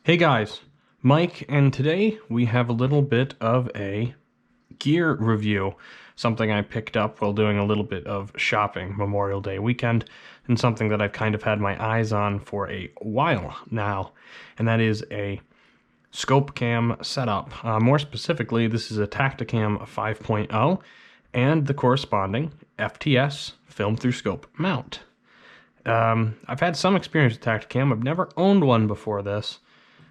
Hey guys, Mike, and today we have a little bit of a gear review. Something I picked up while doing a little bit of shopping Memorial Day weekend, and something that I've kind of had my eyes on for a while now, and that is a scope cam setup. More specifically, this is a Tactacam 5.0 and the corresponding FTS film through scope mount. I've had some experience with Tactacam. I've never owned one before this.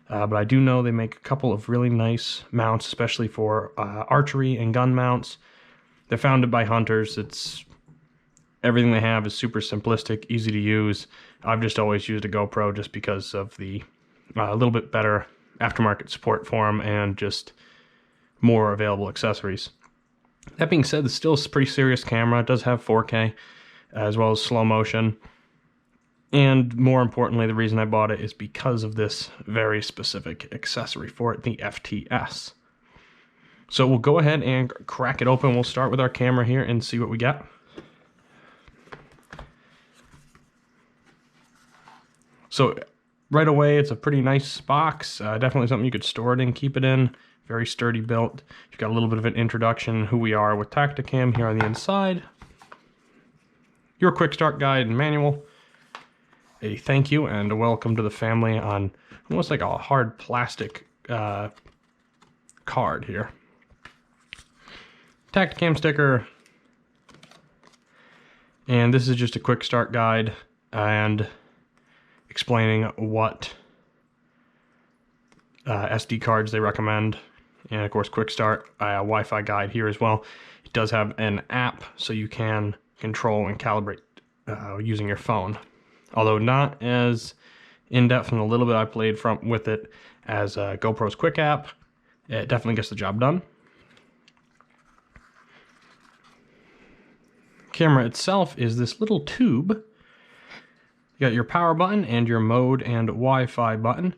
But I do know they make a couple of really nice mounts, especially for archery and gun mounts. They're founded by hunters. Everything they have is super simplistic, easy to use. I've just always used a GoPro just because of the little bit better aftermarket support for them and just more available accessories. That being said, it's still a pretty serious camera. It does have 4K as well as slow motion. And more importantly, the reason I bought it is because of this very specific accessory for it, the FTS. So we'll go ahead and crack it open. We'll start with our camera here and see what we got. So right away, it's a pretty nice box. Definitely something you could store it in, keep it in. Very sturdy built. You've got a little bit of an introduction, who we are with Tactacam here on the inside. Your quick start guide and manual. A thank you and a welcome to the family on almost like a hard plastic card here. Tactacam sticker. And this is just a quick start guide and explaining what SD cards they recommend. And of course, quick start Wi-Fi guide here as well. It does have an app so you can control and calibrate using your phone. Although not as in-depth, and a little bit I played with it as GoPro's quick app. It definitely gets the job done. Camera itself is this little tube. You got your power button and your mode and Wi-Fi button.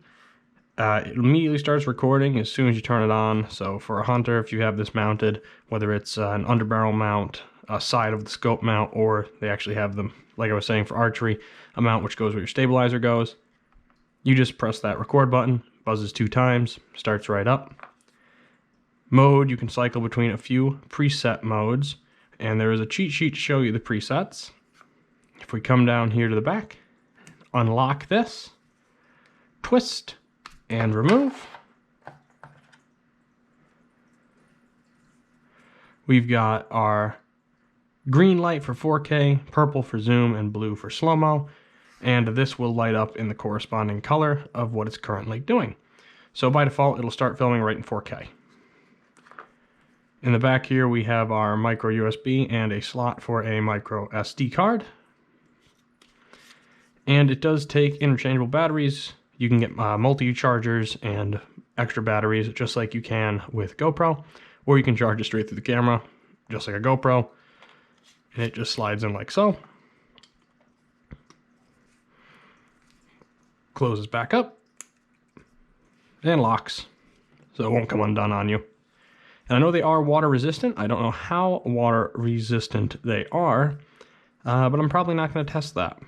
It immediately starts recording as soon as you turn it on. So for a hunter, if you have this mounted, whether it's an underbarrel mount, a side of the scope mount, or they actually have them, like I was saying, for archery, a mount which goes where your stabilizer goes. You just press that record button, buzzes 2 times, starts right up. Mode, you can cycle between a few preset modes, and there is a cheat sheet to show you the presets. If we come down here to the back, unlock this, twist, and remove. We've got our green light for 4K, purple for zoom, and blue for slow-mo. And this will light up in the corresponding color of what it's currently doing. So by default, it'll start filming right in 4K. In the back here, we have our micro USB and a slot for a micro SD card. And it does take interchangeable batteries. You can get multi-chargers and extra batteries just like you can with GoPro, or you can charge it straight through the camera, just like a GoPro. And it just slides in like so. Closes back up. And locks. So it won't come undone on you. And I know they are water resistant. I don't know how water resistant they are. But I'm probably not going to test that.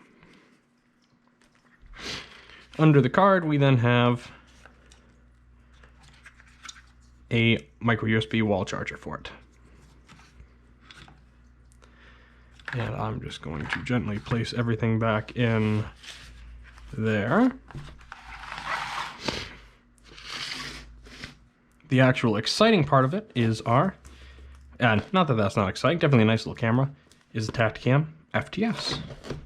Under the card, we then have a micro USB wall charger for it. And I'm just going to gently place everything back in there. The actual exciting part of it is and not that that's not exciting, definitely a nice little camera, is the Tactacam FTS.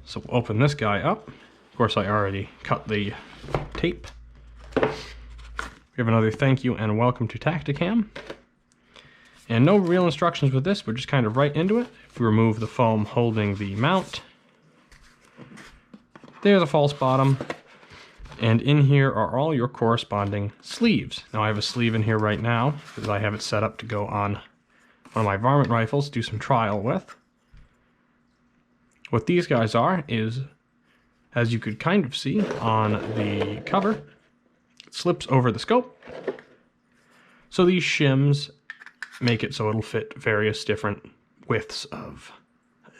So we'll open this guy up. Of course, I already cut the tape. We have another thank you and welcome to Tactacam. And no real instructions with this, we're just kind of right into it. If we remove the foam holding the mount, there's a false bottom. And in here are all your corresponding sleeves. Now I have a sleeve in here right now because I have it set up to go on one of my varmint rifles, do some trial with. What these guys are is, as you could kind of see on the cover, it slips over the scope. So these shims make it so it'll fit various different widths of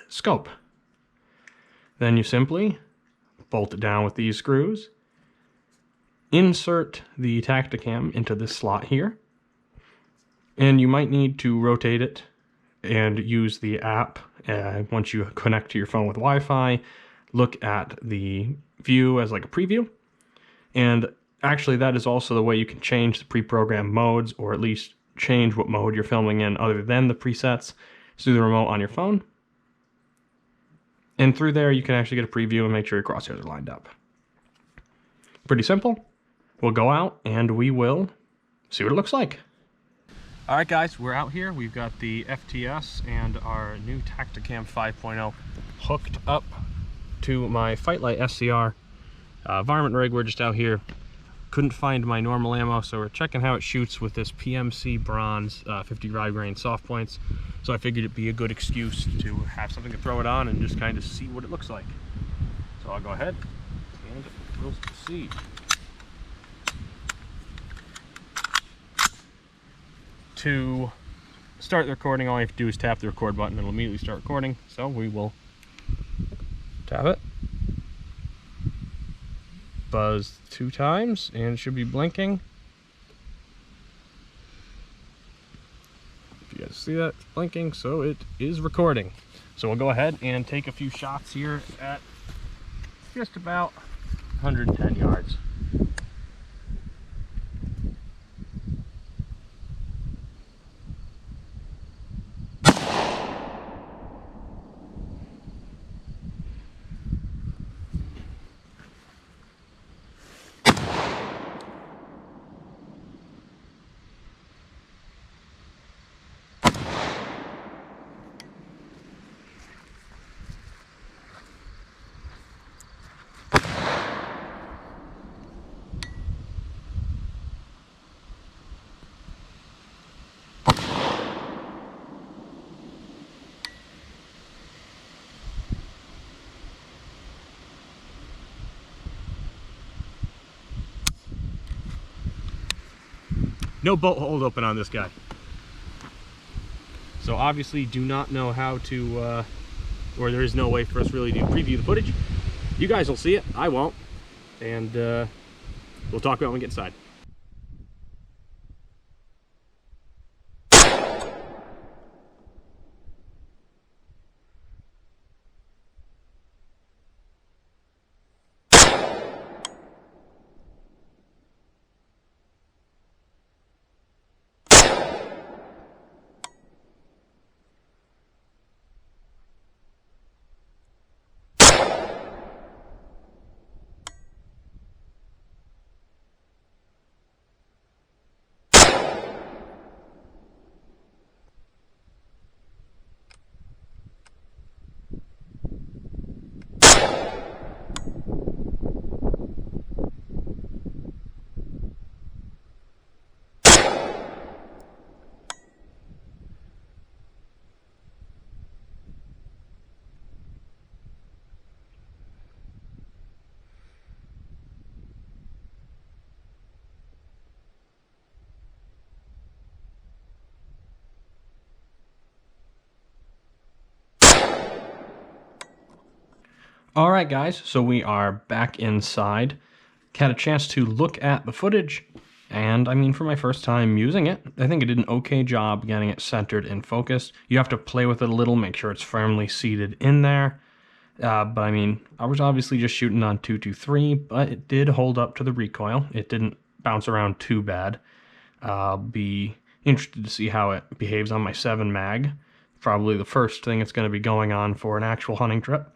scope. Then you simply bolt it down with these screws, insert the Tactacam into this slot here, and you might need to rotate it and use the app once you connect to your phone with Wi-Fi. Look at the view as like a preview, and actually that is also the way you can change the pre-programmed modes, or at least change what mode you're filming in other than the presets through the remote on your phone. And through there you can actually get a preview and make sure your crosshairs are lined up. Pretty simple. We'll go out and we will see what it looks like. All right, guys, we're out here. We've got the FTS and our new Tactacam 5.0 hooked up to my Fightlight SCR varmint rig. We're just out here. Couldn't find my normal ammo, so we're checking how it shoots with this PMC bronze 55 grain soft points. So I figured it'd be a good excuse to have something to throw it on and just kind of see what it looks like. So I'll go ahead and we'll see. To start the recording, all you have to do is tap the record button and it'll immediately start recording. So we will tap it, buzz 2 times, and it should be blinking. If you guys see that, it's blinking, so it is recording. So we'll go ahead and take a few shots here at just about 110 yards. No bolt hold open on this guy. So obviously do not know how to, or there is no way for us really to preview the footage. You guys will see it, I won't. And we'll talk about it when we get inside. All right, guys, so we are back inside. Had a chance to look at the footage, and I mean, for my first time using it, I think it did an okay job getting it centered and focused. You have to play with it a little, make sure it's firmly seated in there. But I mean, I was obviously just shooting on 223, but it did hold up to the recoil. It didn't bounce around too bad. I'll be interested to see how it behaves on my 7 mag. Probably the first thing it's going to be going on for an actual hunting trip.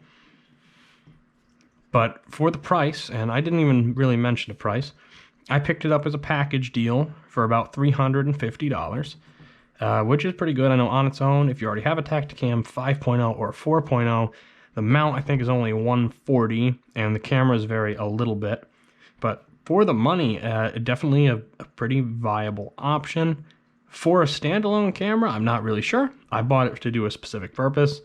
But for the price, and I didn't even really mention the price, I picked it up as a package deal for about $350, which is pretty good. I know on its own, if you already have a Tactacam 5.0 or 4.0, the mount I think is only $140, and the cameras vary a little bit. But for the money, definitely a pretty viable option. For a standalone camera, I'm not really sure. I bought it to do a specific purpose,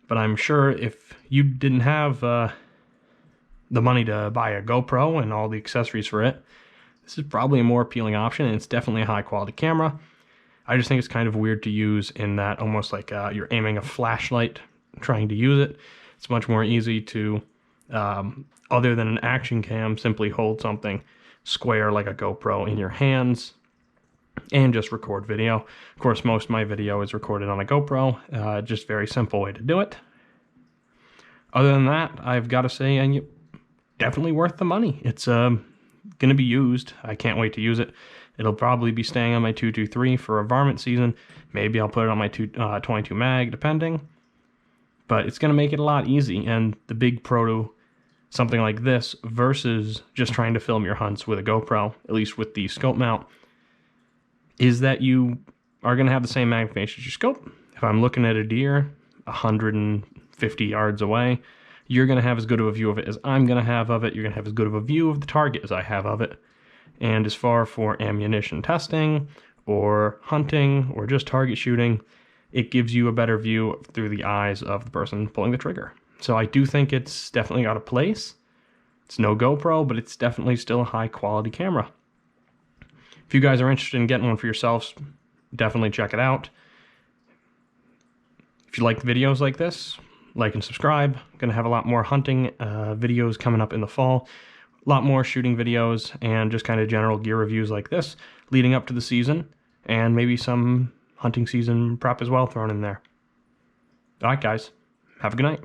but I'm sure if you didn't have the money to buy a GoPro and all the accessories for it, this is probably a more appealing option, and it's definitely a high quality camera. I just think it's kind of weird to use in that almost like you're aiming a flashlight trying to use it. It's much more easy to, other than an action cam, simply hold something square like a GoPro in your hands and just record video. Of course, most of my video is recorded on a GoPro, just very simple way to do it. Other than that, I've got to say, and definitely worth the money. It's going to be used. I can't wait to use it. It'll probably be staying on my 223 for a varmint season. Maybe I'll put it on my 22 mag, depending. But it's going to make it a lot easy. And the big pro to something like this versus just trying to film your hunts with a GoPro, at least with the scope mount, is that you are going to have the same magnification as your scope. If I'm looking at a deer 150 yards away, you're going to have as good of a view of it as I'm going to have of it. You're going to have as good of a view of the target as I have of it. And as far for ammunition testing or hunting or just target shooting, it gives you a better view through the eyes of the person pulling the trigger. So I do think it's definitely got a place. It's no GoPro, but it's definitely still a high quality camera. If you guys are interested in getting one for yourselves, definitely check it out. If you like videos like this, like and subscribe. I'm going to have a lot more hunting videos coming up in the fall. A lot more shooting videos and just kind of general gear reviews like this leading up to the season. And maybe some hunting season prep as well thrown in there. All right, guys. Have a good night.